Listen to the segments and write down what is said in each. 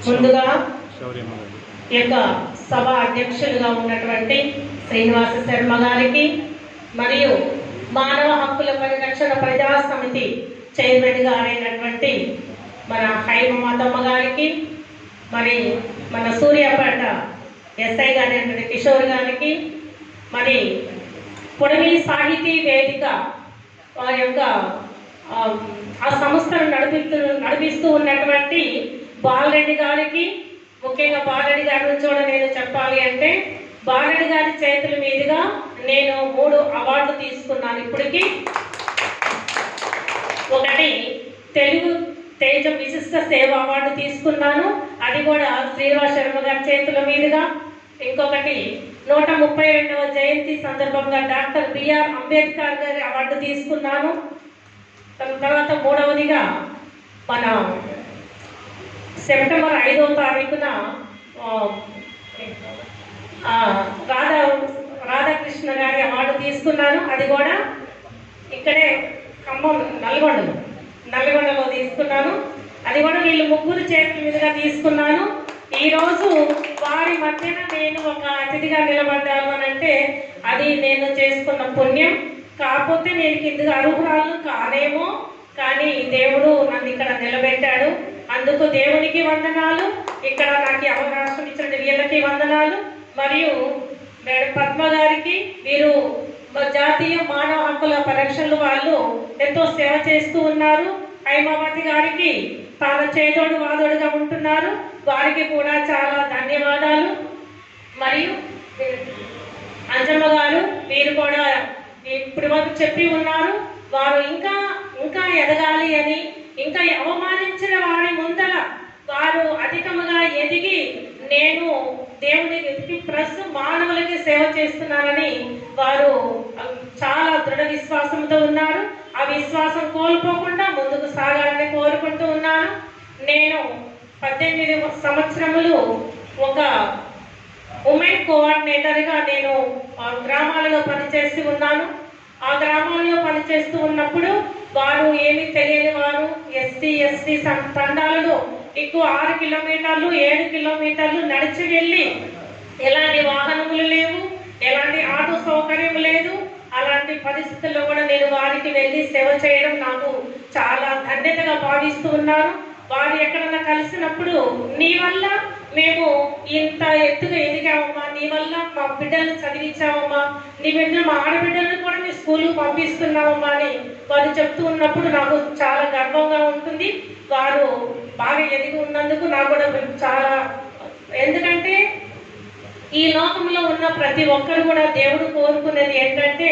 ముందుగా ఈ యొక్క సభ అధ్యక్షులుగా ఉన్నటువంటి శ్రీనివాస శర్మ గారికి మరియు మానవ హక్కుల పరిరక్షణ ప్రజా సమితి చైర్మన్ గారైనటువంటి మన హైమమాతమ్మ గారికి, మరి మన సూర్యాపేట ఎస్ఐ గారైనటువంటి కిషోర్ గారికి, మరి పొడవి సాహితీ వేదిక వారి యొక్క ఆ సంస్థను నడిపిస్తూ ఉన్నటువంటి బాలరెడ్డి గారికి, ముఖ్యంగా బాలరెడ్డి గారి నుంచి కూడా నేను చెప్పాలి అంటే బాలరెడ్డి గారి చేతుల మీదుగా నేను 3 అవార్డులు తీసుకున్నాను. ఇప్పటికి ఒకటి తెలుగు తేజం విశిష్ట సేవ అవార్డు తీసుకున్నాను, అది కూడా శ్రీనివాస శర్మ గారి చేతుల మీదుగా. ఇంకొకటి 132వ జయంతి సందర్భంగా డాక్టర్ బిఆర్ అంబేద్కర్ గారి అవార్డు తీసుకున్నాను. తర్వాత 3వదిగా మన సెప్టెంబర్ 5వ తారీఖున రాధాకృష్ణ గారి అవార్డు తీసుకున్నాను, అది కూడా ఇక్కడే ఖమ్మం నల్గొండలో తీసుకున్నాను, అది కూడా వీళ్ళు 3 చేతుల మీదుగా తీసుకున్నాను. ఈరోజు వారి మధ్యన నేను ఒక అతిథిగా నిలబడ్డాను అని అంటే అది నేను చేసుకున్న పుణ్యం. కాకపోతే నేను కిందగా అర్హురాలు కానేమో, కానీ దేవుడు నన్ను ఇక్కడ నిలబెట్టాడు. అందుకు దేవునికి వందనాలు, ఇక్కడ నాకు అవకాశం ఇచ్చిన వీళ్ళకి వందనాలు. మరియు మేడం పద్మ గారికి, వీరు జాతీయ మానవ హక్కుల పరిరక్షణలు వాళ్ళు ఎంతో సేవ చేస్తూ ఉన్నారు. హైమావతి గారికి తాను చేదోడు వాదోడుగా ఉంటున్నారు, వారికి కూడా చాలా ధన్యవాదాలు. మరియు అంజమ్మ గారు, వీరు కూడా ఇప్పుడు వరకు చెప్పి ఉన్నారు, వారు ఇంకా ఇంకా ఎదగాలి అని, ఇంకా అవమానించిన వారి ముందర వారు అధికముగా ఎదిగి నేను దేవునికి ప్లస్ మానవులకి సేవ చేస్తున్నానని వారు చాలా దృఢ విశ్వాసంతో ఉన్నారు. ఆ విశ్వాసం కోల్పోకుండా ముందుకు సాగాలని కోరుకుంటూ ఉన్నాను. నేను 18 సంవత్సరములు ఒక ఉమెన్ కోఆర్డినేటర్గా నేను గ్రామాలలో పనిచేస్తూ ఉన్నాను. ఆ గ్రామాల్లో పనిచేస్తూ ఉన్నప్పుడు వారు ఏమీ తెలియని వారు ఎస్టీ తండాలలో ఎక్కువ 6 కిలోమీటర్లు 7 కిలోమీటర్లు నడిచి వెళ్ళి, ఎలాంటి వాహనములు లేవు, ఎలాంటి ఆటో సౌకర్యం లేదు. అలాంటి పరిస్థితుల్లో కూడా నేను వారికి వెళ్ళి సేవ చేయడం నాకు చాలా ధన్యతగా భావిస్తూ ఉన్నాను. వారు ఎక్కడన్నా కలిసినప్పుడు నీ వల్ల మేము ఇంత ఎత్తుగా ఎదిగామమ్మా, నీ వల్ల మా బిడ్డలను చదివించామమ్మా, నీ బిడ్డలు మా ఆడబిడ్డలను కూడా నీ స్కూల్కి పంపిస్తున్నామమ్మా అని వారు చెప్తూ ఉన్నప్పుడు నాకు చాలా గర్వంగా ఉంటుంది. వారు బాగా ఎదిగి ఉన్నందుకు నాకు కూడా చాలా, ఎందుకంటే ఈ లోకంలో ఉన్న ప్రతి ఒక్కరు కూడా దేవుడు కోరుకునేది ఏంటంటే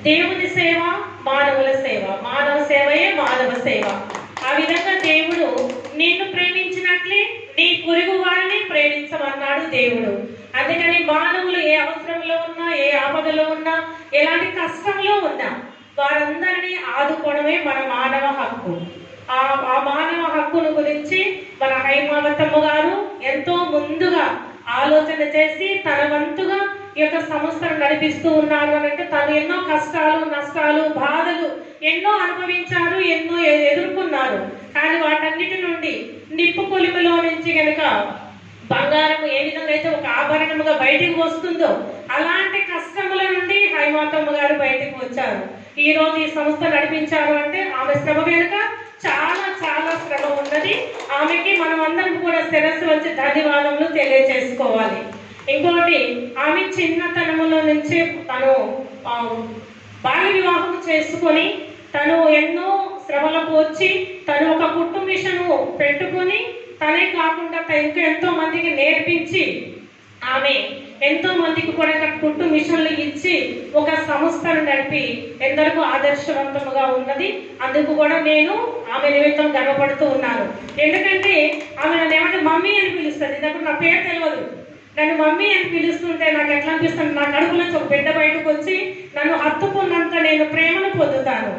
దేవుని సేవ, మానవుల సేవ, మానవ సేవయే మానవ సేవ. ఆ విధంగా దేవుడు నిన్ను ప్రేమించినట్లే నీ పొరుగు వారిని ప్రేమించమన్నాడు దేవుడు. అందుకని మానవులు ఏ అవసరంలో ఉన్నా, ఏ ఆపదలో ఉన్నా, ఎలాంటి కష్టంలో ఉన్నా వారందరినీ ఆదుకోవడమే మన మానవ హక్కు. ఆ మానవ హక్కును గురించి మన హైమావతమ్మ గారు ఎంతో ముందుగా ఆలోచన చేసి తన వంతుగా ఈ యొక్క సంస్థను నడిపిస్తూ ఉన్నారు అంటే తను ఎన్నో కష్టాలు, నష్టాలు, బాధలు ఎన్నో అనుభవించారు, ఎన్నో ఎదుర్కొన్నారు. కానీ వాటన్నిటి నుండి నిప్పు కొలిమిలో నుంచి కనుక బంగారం ఏ విధంగా అయితే ఒక ఆభరణముగా బయటికి వస్తుందో అలాంటి కష్టముల నుండి హైమావతమ్మ గారు బయటికి వచ్చారు. ఈ రోజు ఈ సంస్థ నడిపించారు అంటే ఆమె శ్రమ వెనుక చాలా చాలా శ్రమ ఉన్నది. ఆమెకి మనం అందరం కూడా శిరస్సు వచ్చి ధన్యవాదములు తెలియజేసుకోవాలి. ఇంకోటి, ఆమె చిన్నతనములో నుంచి తను బాల్య వివాహం చేసుకొని తను ఎన్నో శ్రమలకు వచ్చి తను ఒక కుట్టు మిషను పెట్టుకొని తనే కాకుండా ఇంకా ఎంతో మందికి నేర్పించి ఆమె ఎంతో మందికి కూడా కుట్టు మిషన్లు ఇచ్చి ఒక సంస్థను నడిపి ఎందరికో ఆదర్శవంతముగా ఉన్నది. అందుకు కూడా నేను ఆమె నిమిత్తం గర్వపడుతూ ఉన్నాను. ఎందుకంటే ఆమె నన్ను ఏమంటే మమ్మీ అని పిలుస్తుంది. ఇంతకు నా పేరు తెలియదు, నన్ను మమ్మీ అని పిలుస్తుంటే నాకు ఎట్లా అనిపిస్తుంది, నా కడుపు నుంచి ఒక బిడ్డ బయటకు వచ్చి నన్ను హత్తుకున్నంత నేను ప్రేమను పొందుతాను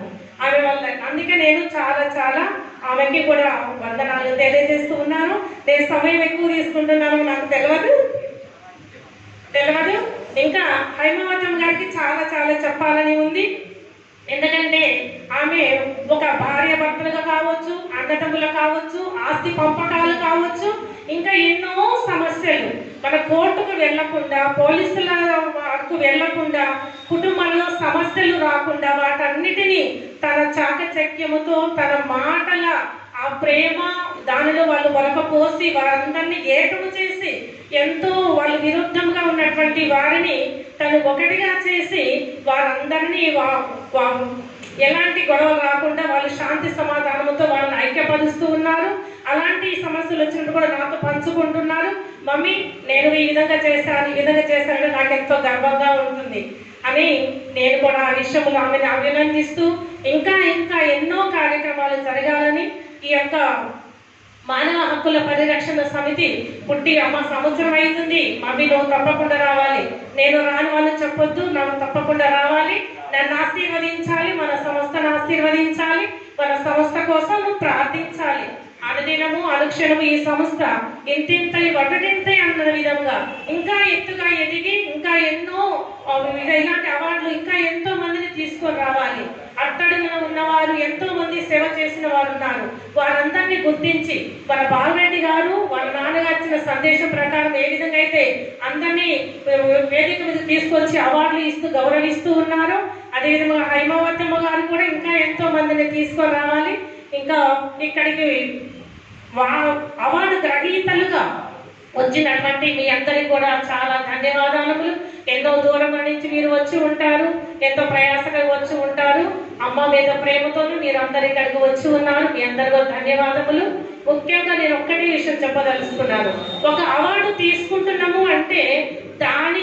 ఆమె వల్ల. అందుకే నేను చాలా చాలా ఆమెకి కూడా వందనాలు తెలియజేస్తూ ఉన్నాను. నేను సమయం ఎక్కువ తీసుకుంటున్నాను నాకు తెలియదు. ఇంకా హైమావతమ్మ గారికి చాలా చాలా చెప్పాలని ఉంది. ఎందుకంటే ఆమె ఒక భార్య భర్తలుగా కావచ్చు, అన్నదమ్ములు కావచ్చు, ఆస్తి పంపకాలు కావచ్చు, ఇంకా ఎన్నో సమస్యలు మన కోర్టుకు వెళ్లకుండా, పోలీసుల వరకు వెళ్లకుండా, కుటుంబంలో సమస్యలు రాకుండా వాటన్నిటినీ తన చాకచక్యముతో, తన మాటల ఆ ప్రేమ దానిలో వాళ్ళు వలకపోసి వారందరినీ ఏకము చేసి, ఎంతో వాళ్ళు విరుద్ధంగా ఉన్నటువంటి వారిని తను ఒకటిగా చేసి వారందరినీ ఎలాంటి గొడవ రాకుండా వాళ్ళు శాంతి సమాధానంతో వాళ్ళని ఐక్యపరుస్తూ ఉన్నారు. అలాంటి సమస్యలు వచ్చినప్పుడు కూడా నాతో పంచుకుంటున్నారు. మమ్మీ నేను ఈ విధంగా చేశాను, ఈ విధంగా చేశాను, నాకు ఎంతో గర్వంగా ఉంటుంది అని నేను కూడా ఆ విషయంలో ఆమెను అభినందిస్తూ ఇంకా ఇంకా ఎన్నో కార్యక్రమాలు జరగాలని ఈ యొక్క మానవ హక్కుల పరిరక్షణ సమితి పుట్టి అమ్మ సంవత్సరం అవుతుంది. మమ్మీ నువ్వు తప్పకుండా రావాలి, నేను రాని వాళ్ళు చెప్పొద్దు, నాకు తప్పకుండా రావాలి, నన్ను ఆశీర్వదించాలి, మన సంస్థను ఆశీర్వదించాలి, మన సంస్థ కోసం నువ్వు ప్రార్థించాలి. అనుదినము అనుక్షణము ఈ సంస్థ ఇంతింతై వడ్డటింతై అన్న విధంగా ఇంకా ఎత్తుగా ఎదిగి ఇంకా ఎన్నో ఇలాంటి అవార్డులు ఇంకా ఎంతో మందిని తీసుకొని రావాలి. అట్టడుగున ఉన్నవారు ఎంతో మంది సేవ చేసిన వారు ఉన్నారు. వారందరినీ గుర్తించి మన బాలరెడ్డి గారు వాళ్ళ నాన్నగారు ఇచ్చిన సందేశం ప్రకారం ఏ విధంగా అయితే అందరినీ వేదిక మీద తీసుకొచ్చి అవార్డులు ఇస్తూ గౌరవిస్తూ ఉన్నారో, అదేవిధంగా హైమావతమ్మ గారు కూడా ఇంకా ఎంతో మందిని తీసుకొని రావాలి. ఇంకా ఇక్కడికి అవార్డు గ్రహీతలుగా వచ్చినటువంటి మీ అందరికి కూడా చాలా ధన్యవాదాలు. ఎంతో దూరం నుంచి మీరు వచ్చి ఉంటారు, ఎంతో ప్రయాసగా వచ్చి ఉంటారు. అమ్మ మీద ప్రేమతోనూ మీరు అందరు ఇక్కడికి వచ్చి ఉన్నారు. మీ అందరికీ ధన్యవాదములు. ముఖ్యంగా నేను ఒక్కటే విషయం చెప్పదలుచుకున్నాను. ఒక అవార్డు తీసుకుంటున్నాము అంటే దాని